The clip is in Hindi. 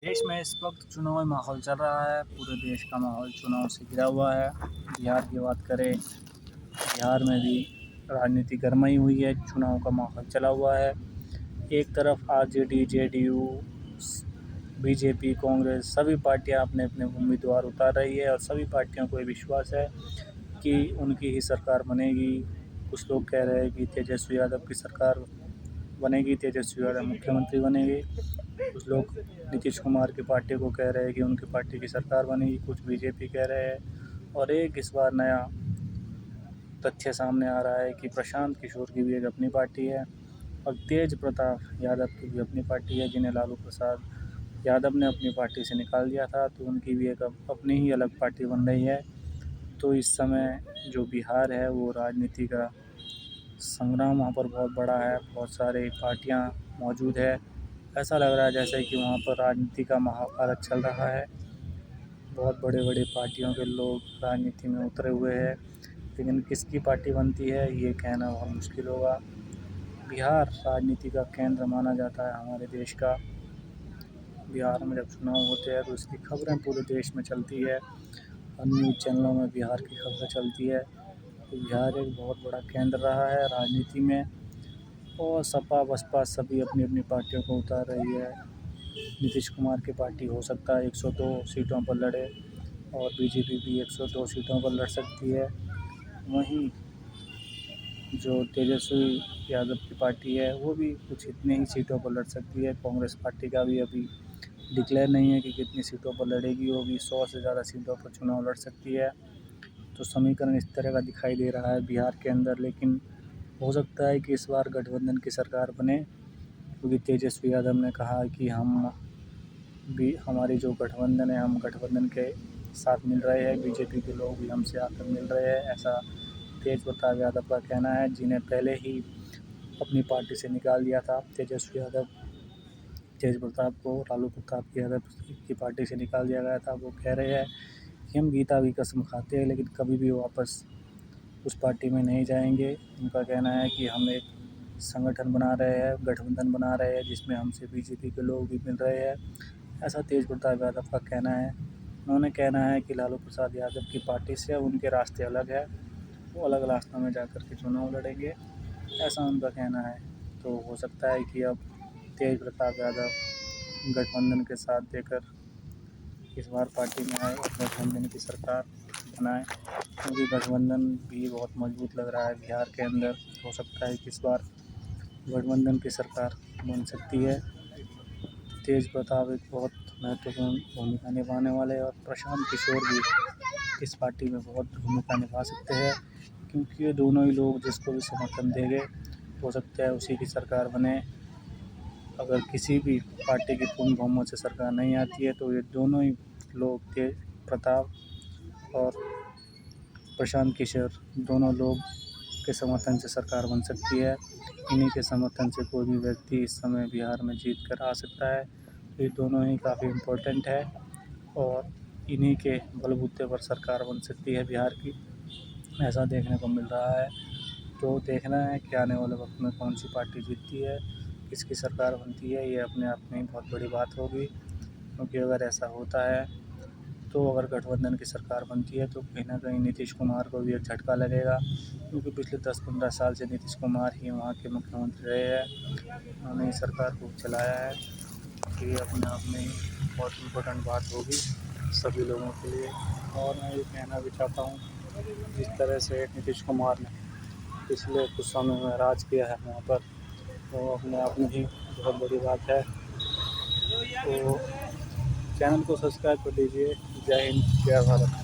देश में इस वक्त चुनावी माहौल चल रहा है। पूरे देश का माहौल चुनाव से घिरा हुआ है। बिहार की बात करें, बिहार में भी राजनीति गरमाई हुई है, चुनाव का माहौल चला हुआ है। एक तरफ आरजेडी, जेडीयू, बीजेपी, कांग्रेस सभी पार्टियां अपने अपने उम्मीदवार उतार रही है और सभी पार्टियों को ये विश्वास है कि उनकी ही सरकार बनेगी। कुछ लोग कह रहे हैं कि तेजस्वी यादव की सरकार बनेगी, तेजस्वी यादव मुख्यमंत्री बनेगी। कुछ लोग नीतीश कुमार की पार्टी को कह रहे हैं कि उनकी पार्टी की सरकार बनेगी, कुछ बीजेपी कह रहे हैं। और एक इस बार नया तथ्य सामने आ रहा है कि प्रशांत किशोर की भी एक अपनी पार्टी है और तेज प्रताप यादव की भी अपनी पार्टी है, जिन्हें लालू प्रसाद यादव ने अपनी पार्टी से निकाल दिया था, तो उनकी भी एक अपनी ही अलग पार्टी बन रही है। तो इस समय जो बिहार है वो राजनीति का संग्राम वहाँ पर बहुत बड़ा है, बहुत सारी पार्टियाँ मौजूद है। ऐसा लग रहा है जैसे कि वहाँ पर राजनीति का महाभारत चल रहा है। बहुत बड़े बड़े पार्टियों के लोग राजनीति में उतरे हुए हैं, लेकिन किसकी पार्टी बनती है ये कहना बहुत मुश्किल होगा। बिहार राजनीति का केंद्र माना जाता है हमारे देश का। बिहार में जब चुनाव होते हैं तो इसकी खबरें पूरे देश में चलती है और न्यूज़ चैनलों में बिहार की खबरें चलती है। तो बिहार एक बहुत बड़ा केंद्र रहा है राजनीति में और सपा बसपा सभी अपनी अपनी पार्टियों को उतार रही है। नीतीश कुमार की पार्टी हो सकता है 102 सीटों पर लड़े और बीजेपी भी 102 सीटों पर लड़ सकती है। वहीं जो तेजस्वी यादव की पार्टी है वो भी कुछ इतने ही सीटों पर लड़ सकती है। कांग्रेस पार्टी का भी अभी डिक्लेयर नहीं है कि कितनी सीटों पर लड़ेगी, वो भी 100 से ज़्यादा सीटों पर चुनाव लड़ सकती है। तो समीकरण इस तरह का दिखाई दे रहा है बिहार के अंदर, लेकिन हो सकता है कि इस बार गठबंधन की सरकार बने, क्योंकि तेजस्वी यादव ने कहा कि हमारी जो गठबंधन है, हम गठबंधन के साथ मिल रहे हैं, बीजेपी के लोग भी हमसे आकर मिल रहे हैं, ऐसा तेज प्रताप यादव का कहना है, जिन्हें पहले ही अपनी पार्टी से निकाल दिया था। तेज प्रताप को लालू प्रसाद यादव की पार्टी से निकाल दिया गया था। वो कह रहे हैं कि हम गीता की कसम खाते हैं लेकिन कभी भी वापस उस पार्टी में नहीं जाएंगे। उनका कहना है कि हम एक संगठन बना रहे हैं, गठबंधन बना रहे हैं, जिसमें हमसे बीजेपी के लोग भी मिल रहे हैं, ऐसा तेज प्रताप यादव का कहना है। उन्होंने कहना है कि लालू प्रसाद यादव की पार्टी से उनके रास्ते अलग है, वो अलग रास्तों में जाकर के चुनाव लड़ेंगे, ऐसा उनका कहना है। तो हो सकता है कि अब तेज प्रताप यादव गठबंधन के साथ देकर इस बार पार्टी में आए और गठबंधन की सरकार बनाए, क्योंकि गठबंधन भी बहुत मजबूत लग रहा है बिहार के अंदर। हो सकता है कि इस बार गठबंधन की सरकार बन सकती है। तेज प्रताप एक बहुत महत्वपूर्ण भूमिका निभाने वाले और प्रशांत किशोर भी इस पार्टी में बहुत भूमिका निभा सकते हैं, क्योंकि ये दोनों ही लोग जिसको भी समर्थन देंगे हो सकता है उसी की सरकार बने। अगर किसी भी पार्टी की पूर्ण बहुमत से सरकार नहीं आती है तो ये दोनों ही लोग, तेज प्रताप और प्रशांत किशोर, दोनों लोग के समर्थन से सरकार बन सकती है। इन्हीं के समर्थन से कोई भी व्यक्ति इस समय बिहार में जीत कर आ सकता है। ये दोनों ही काफ़ी इम्पोर्टेंट है और इन्हीं के बलबूते पर सरकार बन सकती है बिहार की, ऐसा देखने को मिल रहा है। तो देखना है कि आने वाले वक्त में कौन सी पार्टी जीतती है, किसकी सरकार बनती है, ये अपने आप में ही बहुत बड़ी बात होगी। क्योंकि अगर ऐसा होता है तो अगर गठबंधन की सरकार बनती है तो कहीं ना कहीं नीतीश कुमार को भी एक झटका लगेगा, क्योंकि पिछले 10-15 साल से नीतीश कुमार ही वहाँ के मुख्यमंत्री रहे हैं, उन्होंने ही सरकार को चलाया है। तो ये अपने आप में ही बहुत इम्पोर्टेंट बात होगी सभी लोगों के लिए। और मैं ये कहना भी चाहता हूँ, जिस तरह से नीतीश कुमार ने पिछले कुछ समय में राज किया है वहाँ पर, वो अपने आप में ही बहुत बड़ी बात है। तो चैनल को सब्सक्राइब कर लीजिए। जय हिंद, जय भारत।